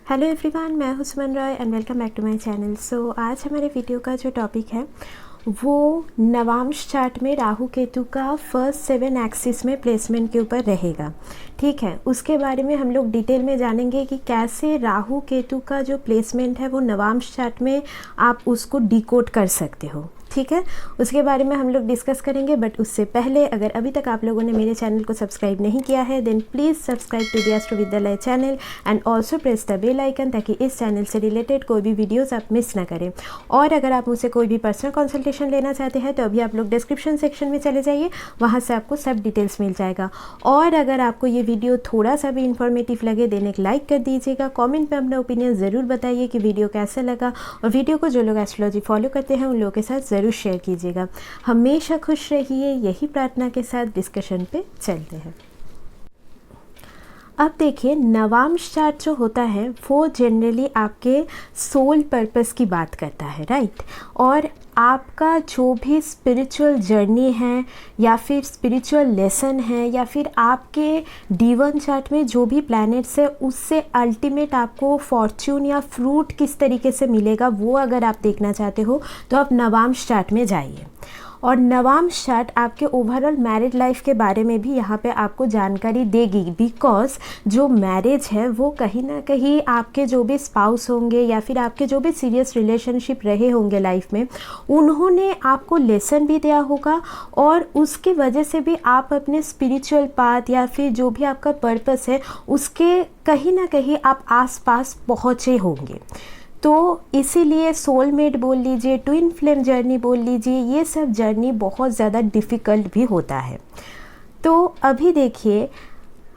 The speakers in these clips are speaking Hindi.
हेलो एवरीवन, मैं हूं Suman Roy and welcome back to my channel. So आज हमारे वीडियो का जो टॉपिक है वो नवांश चार्ट में राहु केतु का फर्स्ट 7 एक्सिस में प्लेसमेंट के ऊपर रहेगा। ठीक है, उसके बारे में हम लोग डिटेल में जानेंगे कि कैसे राहु केतु का जो प्लेसमेंट है वो नवांश चार्ट में आप उसको डिकोड कर सकते हो। ठीक है, उसके बारे में हम लोग डिस्कस करेंगे। बट उससे पहले अगर अभी तक आप लोगों ने मेरे चैनल को सब्सक्राइब नहीं किया है then please subscribe to the astro Vidyalaya channel and also press the bell icon, ताकि इस चैनल से रिलेटेड कोई भी वीडियोस आप मिस ना करें। और अगर आप मुझसे कोई भी पर्सनल कंसल्टेशन लेना चाहते हैं तो अभी आप लोग डिस्क्रिप्शन सेक्शन में चले जाइए, वहाँ से आपको सब डिटेल्स मिल जाएगा। और अगर आपको ये वीडियो थोड़ा सा भी इन्फॉर्मेटिव लगे देन एक लाइक कर दीजिएगा। कॉमेंट में अपना ओपिनियन ज़रूर बताइए कि वीडियो कैसा लगा, और वीडियो को जो लोग एस्ट्रोलॉजी फॉलो करते हैं उन लोगों के साथ ज़रूर शेयर कीजिएगा। हमेशा खुश रहिए, यही प्रार्थना के साथ डिस्कशन पे चलते हैं। अब देखिए, नवांश चार्ट जो होता है वो जनरली आपके सोल पर्पस की बात करता है, राइट। और आपका जो भी स्पिरिचुअल जर्नी है या फिर स्पिरिचुअल लेसन है या फिर आपके D1 चार्ट में जो भी प्लैनेट्स है उससे अल्टीमेट आपको फॉर्च्यून या फ्रूट किस तरीके से मिलेगा वो अगर आप देखना चाहते हो तो आप नवांश चार्ट में जाइए। और नवांश चार्ट आपके ओवरऑल मैरिड लाइफ के बारे में भी यहाँ पे आपको जानकारी देगी, बिकॉज जो मैरिज है वो कहीं ना कहीं आपके जो भी स्पाउस होंगे या फिर आपके जो भी सीरियस रिलेशनशिप रहे होंगे लाइफ में, उन्होंने आपको लेसन भी दिया होगा और उसकी वजह से भी आप अपने स्पिरिचुअल पाथ या फिर जो भी आपका पर्पस है उसके कहीं ना कहीं आप आसपास पहुँचे होंगे। तो इसीलिए सोलमेट बोल लीजिए, ट्विन फ्लेम जर्नी बोल लीजिए, ये सब जर्नी बहुत ज़्यादा डिफ़िकल्ट भी होता है। तो अभी देखिए,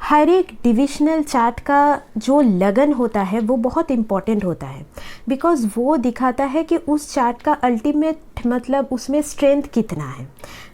हर एक डिविजनल चार्ट का जो लगन होता है वो बहुत इम्पॉर्टेंट होता है, बिकॉज़ वो दिखाता है कि उस चार्ट का अल्टीमेट मतलब उसमें स्ट्रेंथ कितना है।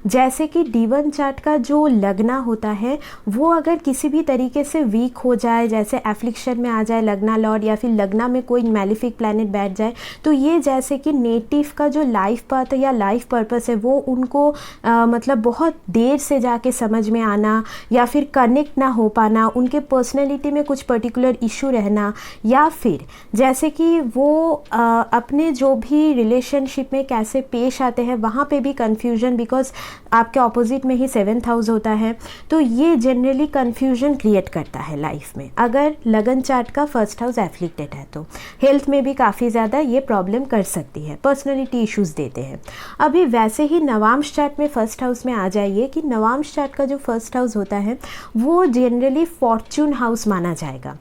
जैसे कि D1 चार्ट का जो लगना होता है वो अगर किसी भी तरीके से वीक हो जाए, जैसे एफ्लिक्शन में आ जाए लगना लॉर्ड या फिर लगना में कोई मैलिफिक प्लैनेट बैठ जाए, तो ये जैसे कि नेटिव का जो लाइफ पाथ या लाइफ पर्पस है वो उनको मतलब बहुत देर से जाके समझ में आना या फिर कनेक्ट ना हो पाना, उनके पर्सनैलिटी में कुछ पर्टिकुलर इशू रहना, या फिर जैसे कि वो अपने जो भी रिलेशनशिप में कैसे पेश आते हैं वहाँ पे भी कन्फ्यूजन, बिकॉज आपके ऑपोजिट में ही 7th हाउस होता है। तो ये जनरली कन्फ्यूजन क्रिएट करता है लाइफ में अगर लगन चार्ट का फर्स्ट हाउस एफ्लिक्टेड है। तो हेल्थ में भी काफ़ी ज़्यादा ये प्रॉब्लम कर सकती है, पर्सनैलिटी इश्यूज़ देते हैं। अभी वैसे ही नवांश चार्ट में फर्स्ट हाउस में आ जाइए कि नवांश चार्ट का जो फर्स्ट हाउस होता है वो जनरली फॉर्च्यून हाउस माना जाएगा।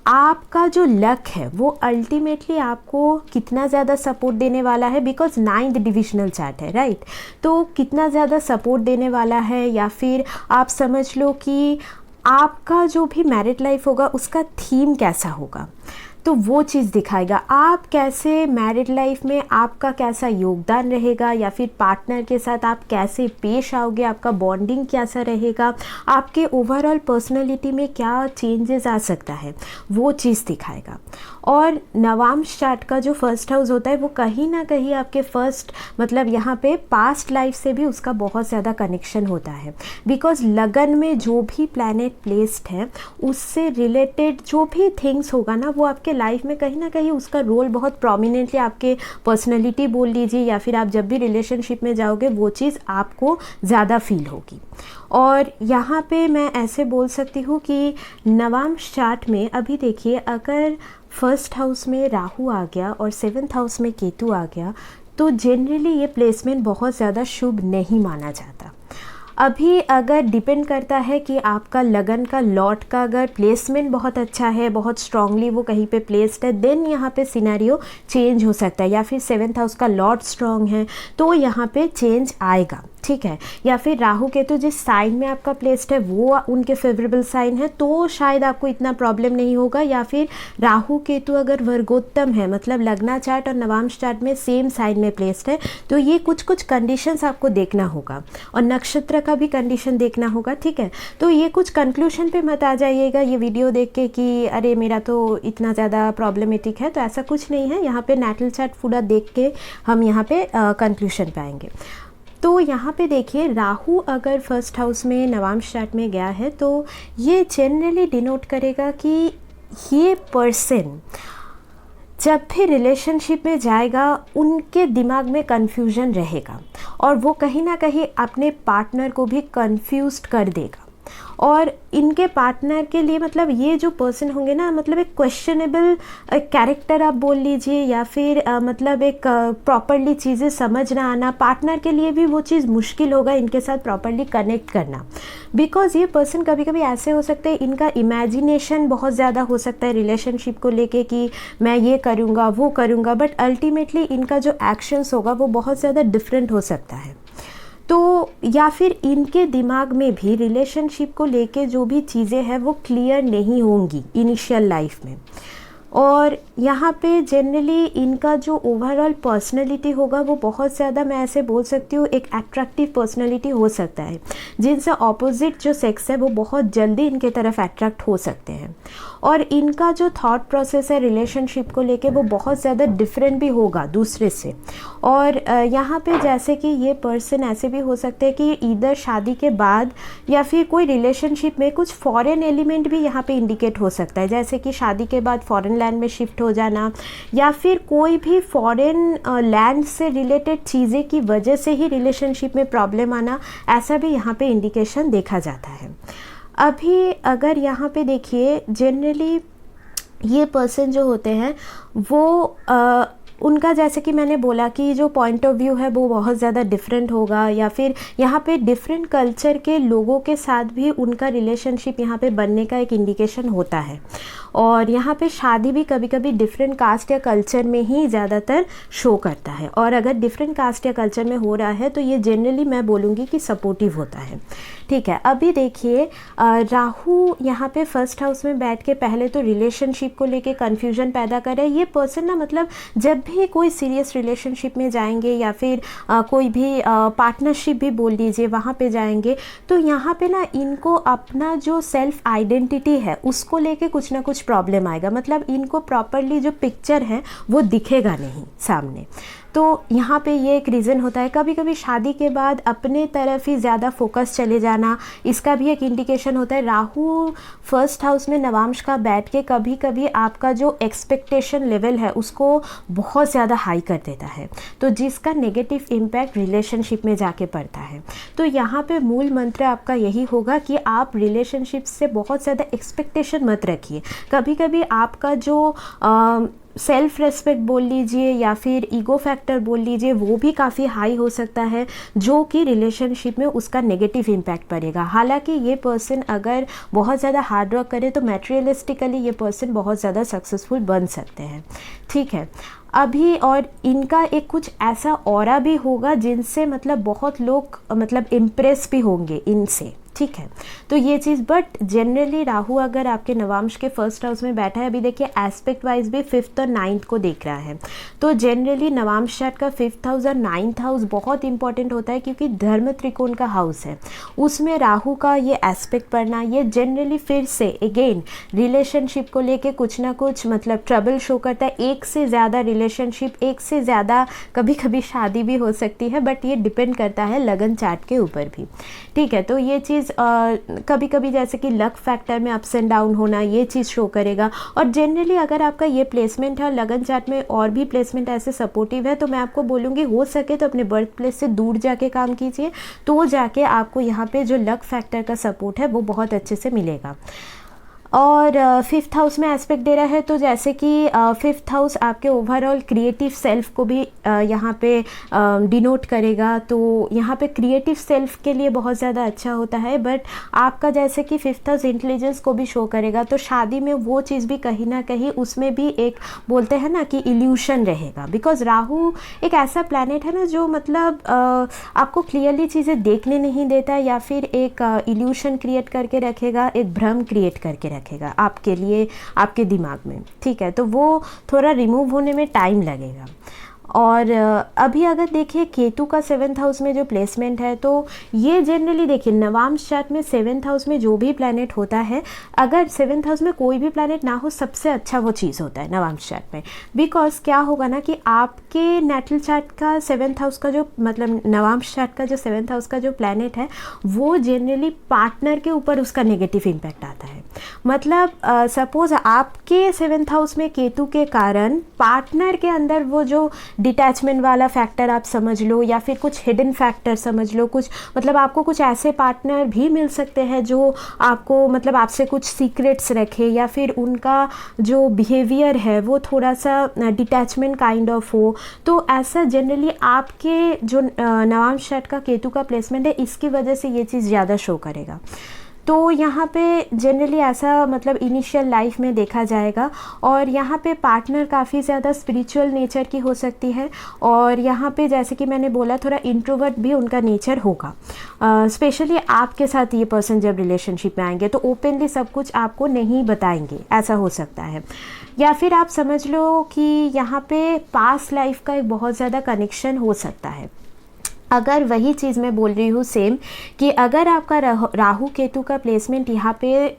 आपका जो लक है वो अल्टीमेटली आपको कितना ज़्यादा सपोर्ट देने वाला है, बिकॉज 9th डिविजनल चार्ट है, राइट। तो कितना ज़्यादा सपोर्ट देने वाला है, या फिर आप समझ लो कि आपका जो भी मैरिड लाइफ होगा उसका थीम कैसा होगा, तो वो चीज़ दिखाएगा। आप कैसे मैरिड लाइफ में आपका कैसा योगदान रहेगा या फिर पार्टनर के साथ आप कैसे पेश आओगे, आपका बॉन्डिंग कैसा रहेगा, आपके ओवरऑल पर्सनैलिटी में क्या चेंजेस आ सकता है, वो चीज़ दिखाएगा। और नवांश चार्ट का जो फर्स्ट हाउस होता है वो कहीं ना कहीं आपके फर्स्ट मतलब यहाँ पे पास्ट लाइफ से भी उसका बहुत ज़्यादा कनेक्शन होता है, बिकॉज लगन में जो भी प्लैनेट प्लेस्ड है उससे रिलेटेड जो भी थिंग्स होगा ना वो आपके लाइफ में कहीं ना कहीं उसका रोल बहुत प्रोमिनेंटली आपके पर्सनैलिटी बोल लीजिए या फिर आप जब भी रिलेशनशिप में जाओगे वो चीज़ आपको ज़्यादा फील होगी। और यहाँ पे मैं ऐसे बोल सकती हूँ कि नवांश चार्ट में अभी देखिए, अगर फर्स्ट हाउस में राहु आ गया और 7th हाउस में केतु आ गया तो जनरली ये प्लेसमेंट बहुत ज़्यादा शुभ नहीं माना जाता। अभी अगर डिपेंड करता है कि आपका लगन का लॉट का अगर प्लेसमेंट बहुत अच्छा है, बहुत स्ट्रांगली वो कहीं पे प्लेस्ड है, देन यहाँ पे सिनेरियो चेंज हो सकता है। या फिर 7th हाउस का लॉट स्ट्रांग है तो यहाँ पे चेंज आएगा, ठीक है। या फिर राहु केतु जिस साइन में आपका प्लेस्ड है वो उनके फेवरेबल साइन है तो शायद आपको इतना प्रॉब्लम नहीं होगा। या फिर राहु केतु अगर वर्गोत्तम है, मतलब लगना चार्ट और नवांश चार्ट में सेम साइन में प्लेस्ड है, तो ये कुछ कुछ कंडीशंस आपको देखना होगा और नक्षत्र का भी कंडीशन देखना होगा, ठीक है। तो ये कुछ कंक्लूशन पे मत आ जाइएगा ये वीडियो देख के कि अरे मेरा तो इतना ज़्यादा प्रॉब्लमेटिक है, तो ऐसा कुछ नहीं है। यहाँ पे नेटल चार्ट पूरा देख के हम यहाँ पे कंक्लूशन पे आएंगे। तो यहाँ पे देखिए, राहु अगर फर्स्ट हाउस में नवांश चार्ट में गया है तो ये जनरली डिनोट करेगा कि ये पर्सन जब भी रिलेशनशिप में जाएगा उनके दिमाग में कन्फ्यूजन रहेगा और वो कहीं ना कहीं अपने पार्टनर को भी कन्फ्यूज्ड कर देगा। और इनके पार्टनर के लिए मतलब ये जो पर्सन होंगे ना, मतलब एक क्वेश्चनेबल कैरेक्टर आप बोल लीजिए, या फिर मतलब एक प्रॉपरली चीज़ें समझ ना आना, पार्टनर के लिए भी वो चीज़ मुश्किल होगा इनके साथ प्रॉपरली कनेक्ट करना। बिकॉज ये पर्सन कभी कभी ऐसे हो सकते हैं, इनका इमेजिनेशन बहुत ज़्यादा हो सकता है रिलेशनशिप को लेके कि मैं ये करूँगा वो करूँगा, बट अल्टीमेटली इनका जो एक्शंस होगा वो बहुत ज़्यादा डिफरेंट हो सकता है। तो या फिर इनके दिमाग में भी रिलेशनशिप को लेके जो भी चीज़ें हैं वो क्लियर नहीं होंगी इनिशियल लाइफ में। और यहाँ पे जनरली इनका जो ओवरऑल पर्सनैलिटी होगा वो बहुत ज़्यादा, मैं ऐसे बोल सकती हूँ, एक अट्रैक्टिव पर्सनैलिटी हो सकता है, जिनसे ऑपोजिट जो सेक्स है वो बहुत जल्दी इनके तरफ अट्रैक्ट हो सकते हैं। और इनका जो थॉट प्रोसेस है रिलेशनशिप को लेके वो बहुत ज़्यादा डिफरेंट भी होगा दूसरे से। और यहाँ पे जैसे कि ये पर्सन ऐसे भी हो सकते हैं कि इधर शादी के बाद या फिर कोई रिलेशनशिप में कुछ फॉरेन एलिमेंट भी यहाँ पे इंडिकेट हो सकता है, जैसे कि शादी के बाद फॉरेन लैंड में शिफ्ट हो जाना, या फिर कोई भी फॉरेन लैंड से रिलेटेड चीज़ें की वजह से ही रिलेशनशिप में प्रॉब्लम आना, ऐसा भी यहाँ पे इंडिकेशन देखा जाता है। अभी अगर यहाँ पे देखिए जनरली ये पर्सन जो होते हैं वो उनका, जैसे कि मैंने बोला कि जो पॉइंट ऑफ व्यू है वो बहुत ज़्यादा डिफरेंट होगा, या फिर यहाँ पे डिफरेंट कल्चर के लोगों के साथ भी उनका रिलेशनशिप यहाँ पे बनने का एक इंडिकेशन होता है। और यहाँ पे शादी भी कभी कभी डिफरेंट कास्ट या कल्चर में ही ज़्यादातर शो करता है। और अगर डिफरेंट कास्ट या कल्चर में हो रहा है तो ये जनरली मैं बोलूँगी कि सपोर्टिव होता है। ठीक है, अभी देखिए राहु यहाँ पे फर्स्ट हाउस में बैठ के पहले तो रिलेशनशिप को लेके कन्फ्यूजन पैदा कर रहे हैं। ये पर्सन ना, मतलब जब भी कोई सीरियस रिलेशनशिप में जाएंगे या फिर कोई भी पार्टनरशिप भी बोल लीजिए वहाँ पे जाएंगे, तो यहाँ पे ना इनको अपना जो सेल्फ आइडेंटिटी है उसको लेके कुछ ना कुछ प्रॉब्लम आएगा। मतलब इनको प्रॉपरली जो पिक्चर है वो दिखेगा नहीं सामने। तो यहाँ पे ये एक रीज़न होता है। कभी कभी शादी के बाद अपने तरफ ही ज़्यादा फोकस चले जाना, इसका भी एक इंडिकेशन होता है। राहु फर्स्ट हाउस में नवांश का बैठ के कभी कभी आपका जो एक्सपेक्टेशन लेवल है उसको बहुत ज़्यादा हाई कर देता है, तो जिसका नेगेटिव इम्पैक्ट रिलेशनशिप में जाके पड़ता है। तो यहाँ पे मूल मंत्र आपका यही होगा कि आप रिलेशनशिप से बहुत ज़्यादा एक्सपेक्टेशन मत रखिए। कभी कभी आपका जो सेल्फ रेस्पेक्ट बोल लीजिए या फिर ईगो फैक्टर बोल लीजिए वो भी काफ़ी हाई हो सकता है, जो कि रिलेशनशिप में उसका नेगेटिव इम्पैक्ट पड़ेगा। हालांकि ये पर्सन अगर बहुत ज़्यादा हार्ड वर्क करे तो मैटेरियलिस्टिकली ये पर्सन बहुत ज़्यादा सक्सेसफुल बन सकते हैं। ठीक है, अभी और इनका एक कुछ ऐसा ऑरा भी होगा जिनसे मतलब बहुत लोग मतलब इम्प्रेस भी होंगे इनसे। ठीक है, तो ये चीज़, बट जनरली राहु अगर आपके नवांश के फर्स्ट हाउस में बैठा है, अभी देखिए एस्पेक्ट वाइज भी 5th और 9th को देख रहा है, तो जनरली नवांश चार्ट का 5th हाउस और 9th हाउस बहुत इंपॉर्टेंट होता है, क्योंकि धर्म त्रिकोण का हाउस है, उसमें राहु का ये एस्पेक्ट पड़ना, ये जनरली फिर से अगेन रिलेशनशिप को लेके कुछ ना कुछ मतलब ट्रबल शो करता है। एक से ज़्यादा रिलेशनशिप, एक से ज़्यादा कभी कभी शादी भी हो सकती है, बट ये डिपेंड करता है लगन चार्ट के ऊपर भी। ठीक है, तो ये चीज़ कभी कभी जैसे कि लक फैक्टर में अप्स एंड डाउन होना, ये चीज़ शो करेगा। और जनरली अगर आपका ये प्लेसमेंट है, लगन चार्ट में और भी प्लेसमेंट ऐसे सपोर्टिव है, तो मैं आपको बोलूँगी हो सके तो अपने बर्थ प्लेस से दूर जाके काम कीजिए, तो जाके आपको यहाँ पे जो लक फैक्टर का सपोर्ट है वो बहुत अच्छे से मिलेगा। और 5th हाउस में एस्पेक्ट दे रहा है, तो जैसे कि 5th हाउस आपके ओवरऑल क्रिएटिव सेल्फ को भी यहाँ पे डिनोट करेगा, तो यहाँ पे क्रिएटिव सेल्फ के लिए बहुत ज़्यादा अच्छा होता है। बट आपका जैसे कि 5th हाउस इंटेलिजेंस को भी शो करेगा, तो शादी में वो चीज़ भी कहीं ना कहीं उसमें भी एक बोलते हैं ना कि इल्यूशन रहेगा, बिकॉज राहु एक ऐसा प्लैनेट है ना जो मतलब आपको क्लियरली चीज़ें देखने नहीं देता, या फिर एक इल्यूशन क्रिएट करके रखेगा, एक भ्रम क्रिएट करके रखेगा आपके लिए, आपके दिमाग में। ठीक है, तो वो थोड़ा रिमूव होने में टाइम लगेगा। और अभी अगर देखिए केतु का 7th हाउस में जो प्लेसमेंट है, तो ये जनरली देखिए नवांश चार्ट में 7th हाउस में जो भी प्लैनेट होता है, अगर 7th हाउस में कोई भी प्लैनेट ना हो, सबसे अच्छा वो चीज़ होता है नवांश चार्ट में। बिकॉज क्या होगा ना कि आपके नेटल चार्ट का 7th हाउस का जो मतलब नवांश चार्ट का जो 7th हाउस का जो प्लैनेट है, वो जनरली पार्टनर के ऊपर उसका नेगेटिव इम्पैक्ट आता है। मतलब सपोज आपके 7th हाउस में केतु के कारण पार्टनर के अंदर वो जो डिटैचमेंट वाला फैक्टर आप समझ लो, या फिर कुछ हिडन फैक्टर समझ लो, कुछ मतलब आपको कुछ ऐसे पार्टनर भी मिल सकते हैं जो आपको मतलब आपसे कुछ सीक्रेट्स रखे, या फिर उनका जो बिहेवियर है वो थोड़ा सा डिटैचमेंट काइंड ऑफ हो। तो ऐसा जनरली आपके जो नवांश चार्ट का केतु का प्लेसमेंट है, इसकी वजह से ये चीज़ ज़्यादा शो करेगा। तो यहाँ पे जनरली ऐसा मतलब इनिशियल लाइफ में देखा जाएगा। और यहाँ पे पार्टनर काफ़ी ज़्यादा स्पिरिचुअल नेचर की हो सकती है, और यहाँ पे जैसे कि मैंने बोला थोड़ा इंट्रोवर्ट भी उनका नेचर होगा। स्पेशली आपके साथ ये पर्सन जब रिलेशनशिप में आएंगे तो ओपनली सब कुछ आपको नहीं बताएंगे, ऐसा हो सकता है। या फिर आप समझ लो कि यहाँ पे पास्ट लाइफ का एक बहुत ज़्यादा कनेक्शन हो सकता है। अगर वही चीज़ मैं बोल रही हूँ सेम, कि अगर आपका राहु केतु का प्लेसमेंट यहाँ पे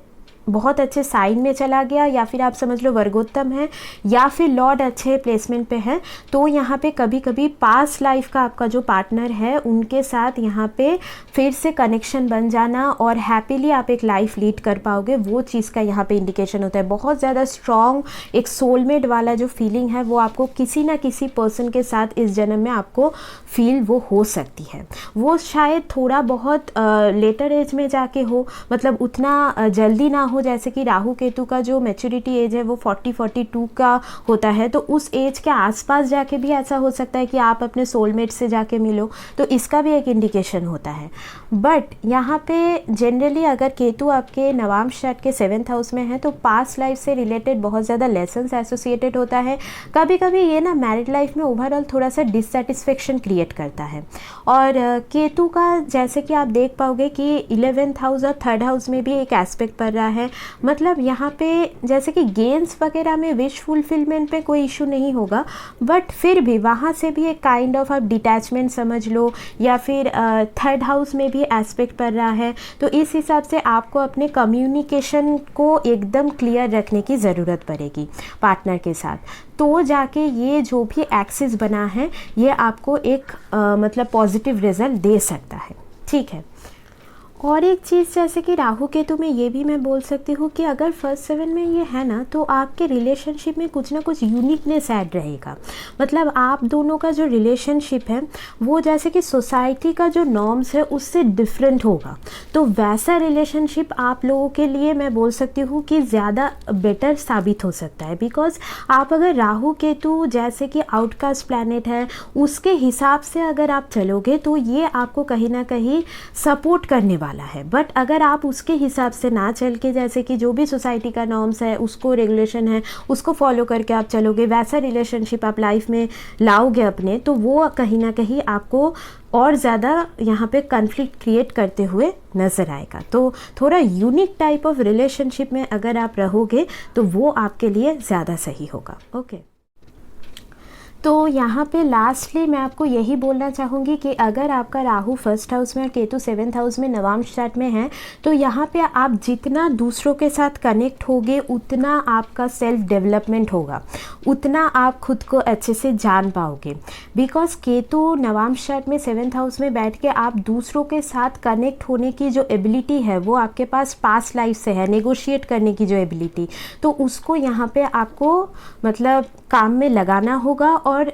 बहुत अच्छे साइन में चला गया, या फिर आप समझ लो वर्गोत्तम है, या फिर लॉर्ड अच्छे प्लेसमेंट पे है, तो यहाँ पे कभी कभी पास्ट लाइफ का आपका जो पार्टनर है उनके साथ यहाँ पे फिर से कनेक्शन बन जाना और हैप्पीली आप एक लाइफ लीड कर पाओगे, वो चीज़ का यहाँ पे इंडिकेशन होता है। बहुत ज़्यादा स्ट्रॉन्ग एक सोलमेट वाला जो फीलिंग है वो आपको किसी ना किसी पर्सन के साथ इस जन्म में आपको फील वो हो सकती है। वो शायद थोड़ा बहुत लेटर एज में जाके हो, मतलब उतना जल्दी ना हो, जैसे कि राहु केतु का जो मैच्योरिटी एज है वो 40-42 का होता है, तो उस एज के आसपास जाके भी ऐसा हो सकता है कि आप अपने सोलमेट से जाके मिलो, तो इसका भी एक इंडिकेशन होता है। बट यहाँ पे जनरली अगर केतु आपके नवांश चार्ट के 7th हाउस में है तो पास्ट लाइफ से रिलेटेड बहुत ज़्यादा लेसन्स एसोसिएटेड होता है। कभी कभी ये ना मैरिड लाइफ में ओवरऑल थोड़ा सा डिससेटिस्फेक्शन क्रिएट करता है। और केतु का जैसे कि आप देख पाओगे कि 11th हाउस और 3rd हाउस में भी एक एस्पेक्ट पड़ रहा है। मतलब यहाँ पे जैसे कि गेम्स वगैरह में विश फुलफिलमेंट पे कोई इशू नहीं होगा, बट फिर भी वहाँ से भी एक काइंड ऑफ आप डिटैचमेंट समझ लो, या फिर 3rd हाउस में भी एस्पेक्ट पड़ रहा है। तो इस हिसाब से आपको अपने कम्युनिकेशन को एकदम क्लियर रखने की ज़रूरत पड़ेगी पार्टनर के साथ, तो जाके ये जो भी एक्सिस बना है ये आपको एक मतलब पॉजिटिव रिजल्ट दे सकता है। ठीक है। और एक चीज़ जैसे कि राहु केतु में ये भी मैं बोल सकती हूँ कि अगर फर्स्ट 7 में ये है ना, तो आपके रिलेशनशिप में कुछ ना कुछ यूनिकनेस ऐड रहेगा। मतलब आप दोनों का जो रिलेशनशिप है वो जैसे कि सोसाइटी का जो नॉर्म्स है उससे डिफरेंट होगा, तो वैसा रिलेशनशिप आप लोगों के लिए मैं बोल सकती हूँ कि ज़्यादा बेटर साबित हो सकता है। बिकॉज आप अगर राहु केतु जैसे कि आउटकास्ट प्लैनेट है उसके हिसाब से अगर आप चलोगे तो ये आपको कहीं ना कहीं सपोर्ट करने वाला है। बट अगर आप उसके हिसाब से ना चल के जैसे कि जो भी सोसाइटी का नॉर्म्स है उसको रेगुलेशन है उसको फॉलो करके आप चलोगे, वैसा रिलेशनशिप आप लाइफ में लाओगे अपने, तो वो कहीं ना कहीं आपको और ज़्यादा यहाँ पे कन्फ्लिक्ट क्रिएट करते हुए नज़र आएगा। तो थोड़ा यूनिक टाइप ऑफ रिलेशनशिप में अगर आप रहोगे तो वो आपके लिए ज़्यादा सही होगा। ओके। तो यहाँ पे लास्टली मैं आपको यही बोलना चाहूँगी कि अगर आपका राहु 1st हाउस में और केतु 7th हाउस में नवांश चार्ट में है, तो यहाँ पे आप जितना दूसरों के साथ कनेक्ट होगे उतना आपका सेल्फ डेवलपमेंट होगा, उतना आप खुद को अच्छे से जान पाओगे। बिकॉज केतु नवांश चार्ट में 7th हाउस में बैठ के आप दूसरों के साथ कनेक्ट होने की जो एबिलिटी है वो आपके पास पास्ट लाइफ से है, नेगोशिएट करने की जो एबिलिटी, तो उसको यहाँ पे आपको मतलब काम में लगाना होगा। और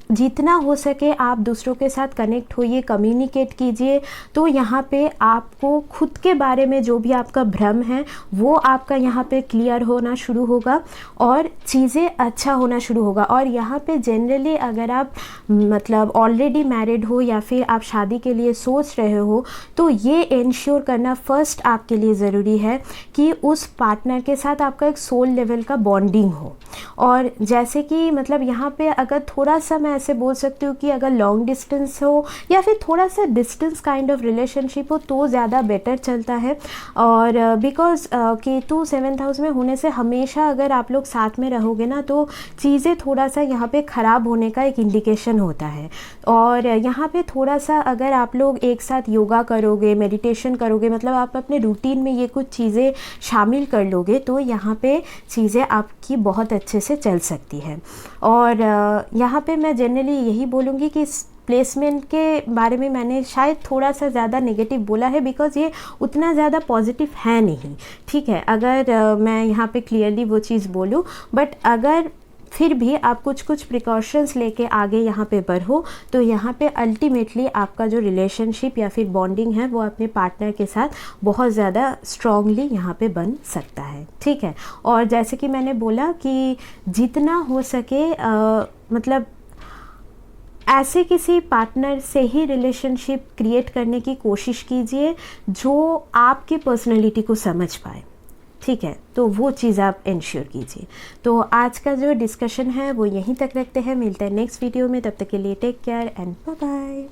जितना हो सके आप दूसरों के साथ कनेक्ट होइए, कम्युनिकेट कीजिए, तो यहाँ पे आपको खुद के बारे में जो भी आपका भ्रम है वो आपका यहाँ पे क्लियर होना शुरू होगा और चीज़ें अच्छा होना शुरू होगा। और यहाँ पे जनरली अगर आप मतलब ऑलरेडी मैरिड हो या फिर आप शादी के लिए सोच रहे हो, तो ये इंश्योर करना फर्स्ट आपके लिए ज़रूरी है कि उस पार्टनर के साथ आपका एक सोल लेवल का बॉन्डिंग हो। और जैसे कि मतलब यहाँ पे अगर थोड़ा सा मैं ऐसे बोल सकती हूँ कि अगर लॉन्ग डिस्टेंस हो या फिर थोड़ा सा डिस्टेंस काइंड ऑफ रिलेशनशिप हो तो ज़्यादा बेटर चलता है। और बिकॉज केतु 7th हाउस में होने से हमेशा अगर आप लोग साथ में रहोगे ना तो चीज़ें थोड़ा सा यहाँ पे ख़राब होने का एक इंडिकेशन होता है। और यहाँ पे थोड़ा सा अगर आप लोग एक साथ योगा करोगे, मेडिटेशन करोगे, मतलब आप अपने रूटीन में ये कुछ चीज़ें शामिल कर लोगे तो यहाँ पे चीज़ें आपकी बहुत अच्छे से चल सकती है। और यहाँ पे मैं जनरली यही बोलूँगी कि प्लेसमेंट के बारे में मैंने शायद थोड़ा सा ज़्यादा नेगेटिव बोला है बिकॉज़ ये उतना ज़्यादा पॉजिटिव है नहीं, ठीक है, अगर मैं यहाँ पे क्लियरली वो चीज़ बोलूँ। बट अगर फिर भी आप कुछ कुछ प्रिकॉशंस लेके आगे यहाँ पे बढ़ो तो यहाँ पे अल्टीमेटली आपका जो रिलेशनशिप या फिर बॉन्डिंग है वो अपने पार्टनर के साथ बहुत ज़्यादा स्ट्रांगली यहाँ पे बन सकता है, ठीक है। और जैसे कि मैंने बोला कि जितना हो सके मतलब ऐसे किसी पार्टनर से ही रिलेशनशिप क्रिएट करने की कोशिश कीजिए जो आपकी पर्सनैलिटी को समझ पाए, ठीक है, तो वो चीज़ आप इंश्योर कीजिए। तो आज का जो डिस्कशन है वो यहीं तक रखते हैं, मिलते हैं नेक्स्ट वीडियो में, तब तक के लिए take care and bye bye.